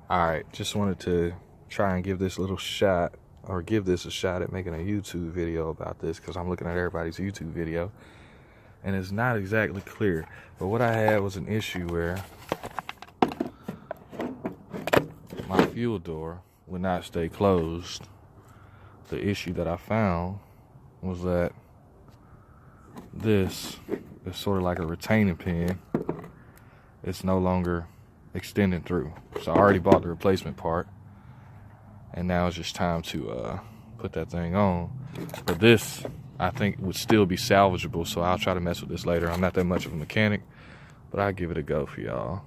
Alright, just wanted to try and give this a shot at making a YouTube video about this, because I'm looking at everybody's YouTube video and it's not exactly clear. But what I had was an issue where my fuel door would not stay closed. The issue that I found was that this is sort of like a retaining pin. It's no longer extending through. So I already bought the replacement part, and now it's just time to put that thing on. But this, I think, would still be salvageable, so I'll try to mess with this later. I'm not that much of a mechanic, but I'll give it a go for y'all.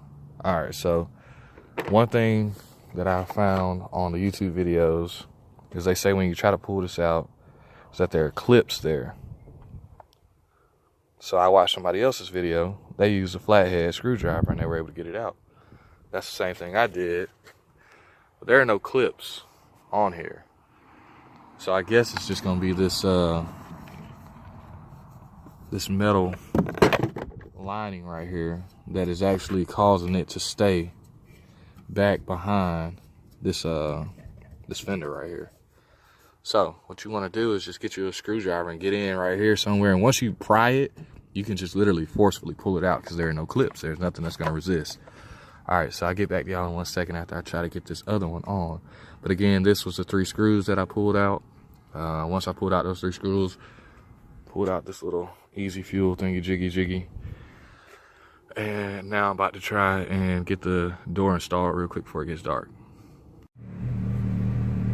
Alright, so one thing that I found on the YouTube videos is they say when you try to pull this out is that there are clips there. So I watched somebody else's video. They used a flathead screwdriver and they were able to get it out. That's the same thing I did, but there are no clips on here. So I guess it's just gonna be this this metal lining right here that is actually causing it to stay back behind this this fender right here. So what you want to do is just get you a screwdriver and get in right here somewhere, and once you pry it, you can just literally forcefully pull it out because there are no clips. There's nothing that's going to resist. Alright, so I'll get back to y'all in 1 second after I try to get this other one on. But again, this was the 3 screws that I pulled out. Once I pulled out those 3 screws, pulled out this little easy fuel thingy jiggy. And now I'm about to try and get the door installed real quick before it gets dark.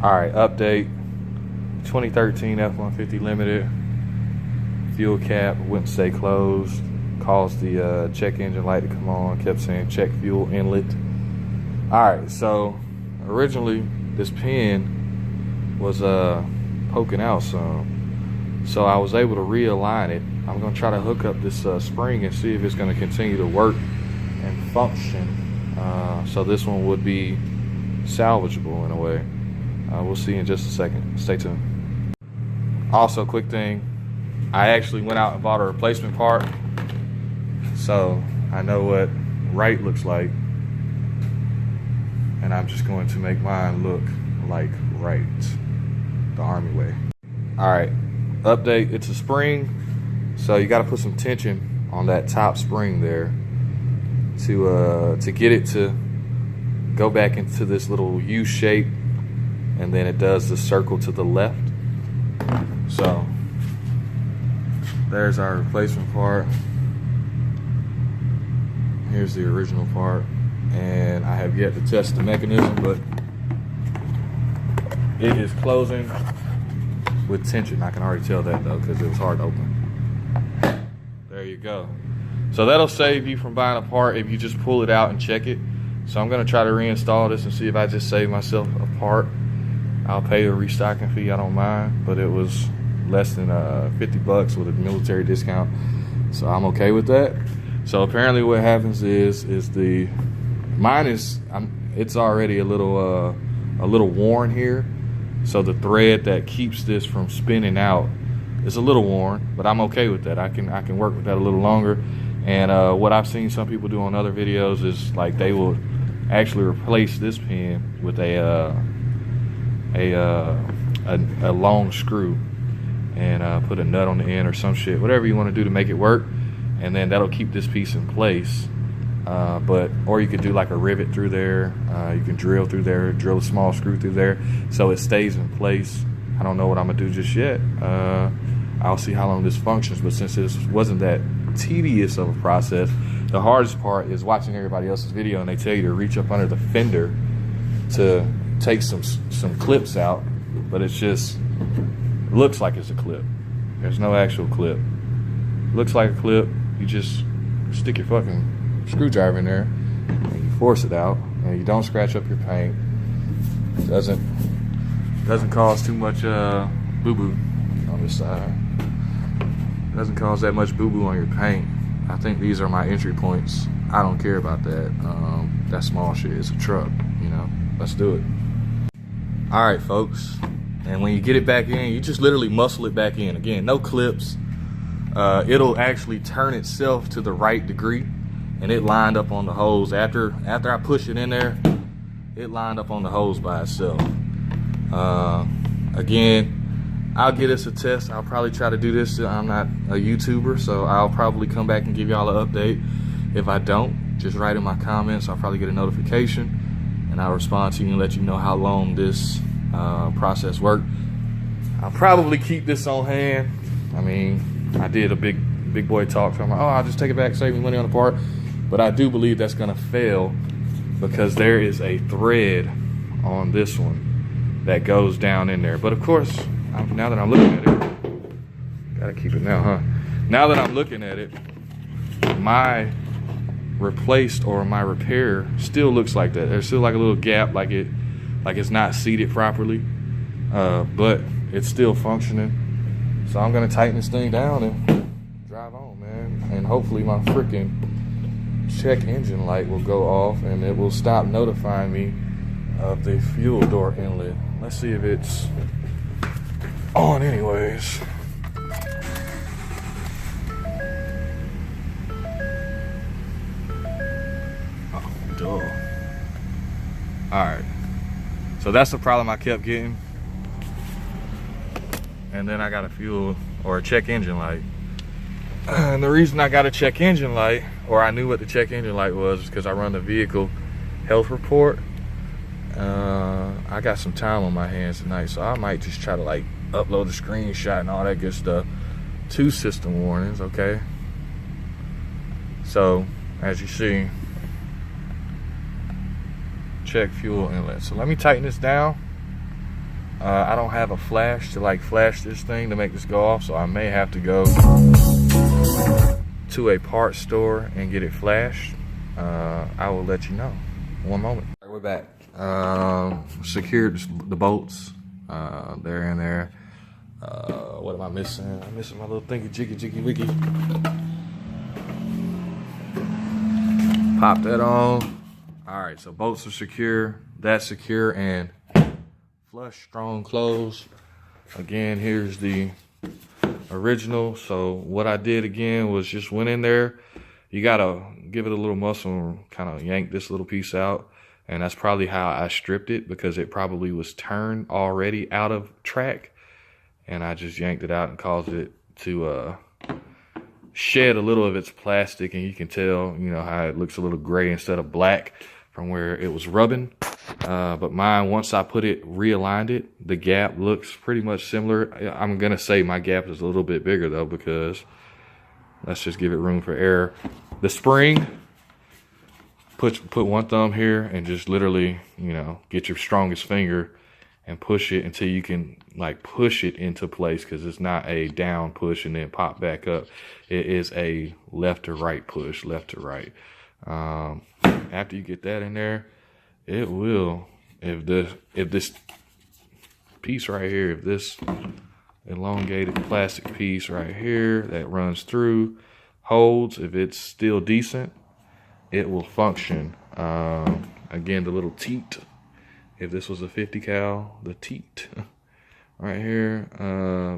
Alright, update. 2013 F-150 Limited. Fuel cap wouldn't stay closed. Caused the check engine light to come on. Kept saying check fuel inlet. Alright, so originally this pin was poking out some. So I was able to realign it. I'm going to try to hook up this spring and see if it's going to continue to work and function. So this one would be salvageable in a way. We'll see in just a second. Stay tuned. Also, quick thing. I actually went out and bought a replacement part. So I know what right looks like. And I'm just going to make mine look like right. The Army way. Alright, update. It's a spring. So you got to put some tension on that top spring there to get it to go back into this little U shape, and then it does the circle to the left. So there's our replacement part. Here's the original part, and I have yet to test the mechanism, but it is closing with tension. I can already tell that though, because it was hard to open. There you go. So that'll save you from buying a part if you just pull it out and check it. So I'm gonna try to reinstall this and see if I just save myself a part. I'll pay a restocking fee, I don't mind, but it was less than 50 bucks with a military discount, so I'm okay with that. So apparently what happens is the mine is it's already a little worn here. So the thread that keeps this from spinning out is a little worn, but I'm okay with that. I can work with that a little longer. And what I've seen some people do on other videos is like they will actually replace this pin with a long screw and put a nut on the end or some shit, whatever you want to do to make it work, and then that'll keep this piece in place. Or you could do like a rivet through there. You can drill through there, drill a small screw through there, so it stays in place. I don't know what I'm gonna do just yet. I'll see how long this functions, but since this wasn't that tedious of a process, the hardest part is watching everybody else's video and they tell you to reach up under the fender to take some clips out, but it's just looks like it's a clip. There's no actual clip. Looks like a clip. You just stick your fucking screwdriver in there and you force it out, and you don't scratch up your paint. It doesn't cause too much boo-boo on this side. It doesn't cause that much boo-boo on your paint. I think these are my entry points. I don't care about that. That small shit. It's a truck, you know. Let's do it. Alright, folks. And when you get it back in, you just literally muscle it back in. Again, no clips. It'll actually turn itself to the right degree, and it lined up on the hose. After I push it in there, it lined up on the hose by itself. Again, I'll give this a test. I'll probably try to do this. I'm not a YouTuber, so I'll probably come back and give y'all an update. If I don't, just write in my comments. I'll probably get a notification, and I'll respond to you and let you know how long this process worked. I'll probably keep this on hand. I mean, I did a big boy talk, so I'm like, oh, I'll just take it back, save me money on the part. But I do believe that's gonna fail because there is a thread on this one that goes down in there. But of course, now that I'm looking at it, gotta keep it now, huh? Now that I'm looking at it, my replaced or my repair still looks like that. There's still like a little gap, like it's not seated properly, but it's still functioning. So I'm gonna tighten this thing down and drive on, man. And hopefully my freaking check engine light will go off and it will stop notifying me of the fuel door inlet. Let's see if it's on anyways. Oh, duh. Alright. So that's the problem I kept getting. And then I got a fuel or a check engine light. And the reason I got a check engine light, or I knew what the check engine light was, is because I run the vehicle health report. I got some time on my hands tonight, so I might just try to like upload a screenshot and all that good stuff. 2 system warnings, okay? So, as you see, check fuel inlet. So let me tighten this down. I don't have a flash to like flash this thing to make this go off, so I may have to go to a parts store and get it flashed. I will let you know. One moment. All right, we're back. Secured the bolts. They're in there. What am I missing? I'm missing my little thingy jiggy wiggy. Pop that on. All right, so bolts are secure. That's secure and flush, strong close. Again, here's the original. So what I did again was just went in there. You gotta give it a little muscle and kind of yank this little piece out. And that's probably how I stripped it, because it probably was turned already out of track. And I just yanked it out and caused it to shed a little of its plastic. And you can tell, you know, how it looks a little gray instead of black from where it was rubbing. But mine, once I realigned it, the gap looks pretty much similar. I'm gonna say my gap is a little bit bigger though, because let's just give it room for error. The spring, put one thumb here and just literally, you know, get your strongest finger and push it until you can like push it into place, because it's not a down push and then pop back up. It is a left to right push, left to right. After you get that in there, it will, if this piece right here, if this elongated plastic piece right here that runs through holds, if it's still decent, it will function. Again, the little teat, if this was a 50 cal, the teat right here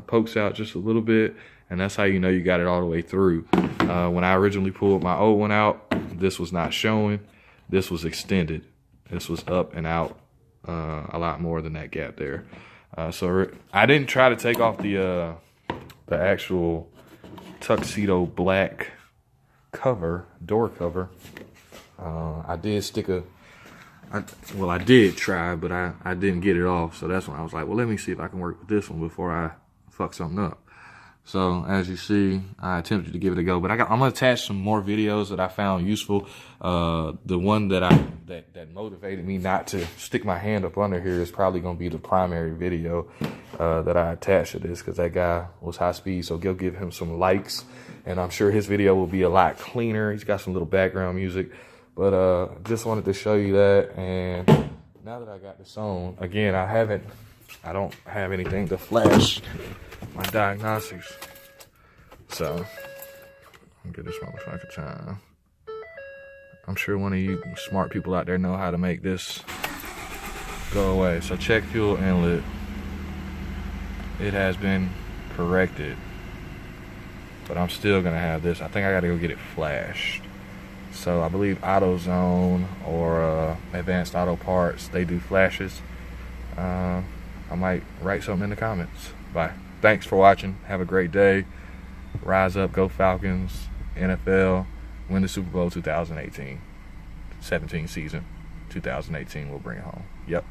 pokes out just a little bit, and that's how you know you got it all the way through. When I originally pulled my old one out, this was not showing. This was extended. This was up and out a lot more than that gap there. So I didn't try to take off the actual tuxedo black cover, door cover. I did stick I did try, but I didn't get it off. So that's when I was like, well, let me see if I can work with this one before I fuck something up. So as you see, I attempted to give it a go, but I'm gonna attach some more videos that I found useful. The one that motivated me not to stick my hand up under here is probably gonna be the primary video that I attached to this, because that guy was high speed. So go give him some likes, and I'm sure his video will be a lot cleaner. He's got some little background music, but just wanted to show you that. And now that I got this on, again, I don't have anything to flash my diagnostics, so I'll get this motherfucker time. I'm sure one of you smart people out there know how to make this go away. So check fuel inlet. It has been corrected, but I'm still gonna have this. I think I gotta go get it flashed. So I believe AutoZone or Advanced Auto Parts, they do flashes. I might write something in the comments. Bye. Thanks for watching. Have a great day. Rise up, go Falcons. NFL, win the Super Bowl 2018. 17 season. 2018 we'll bring it home. Yep.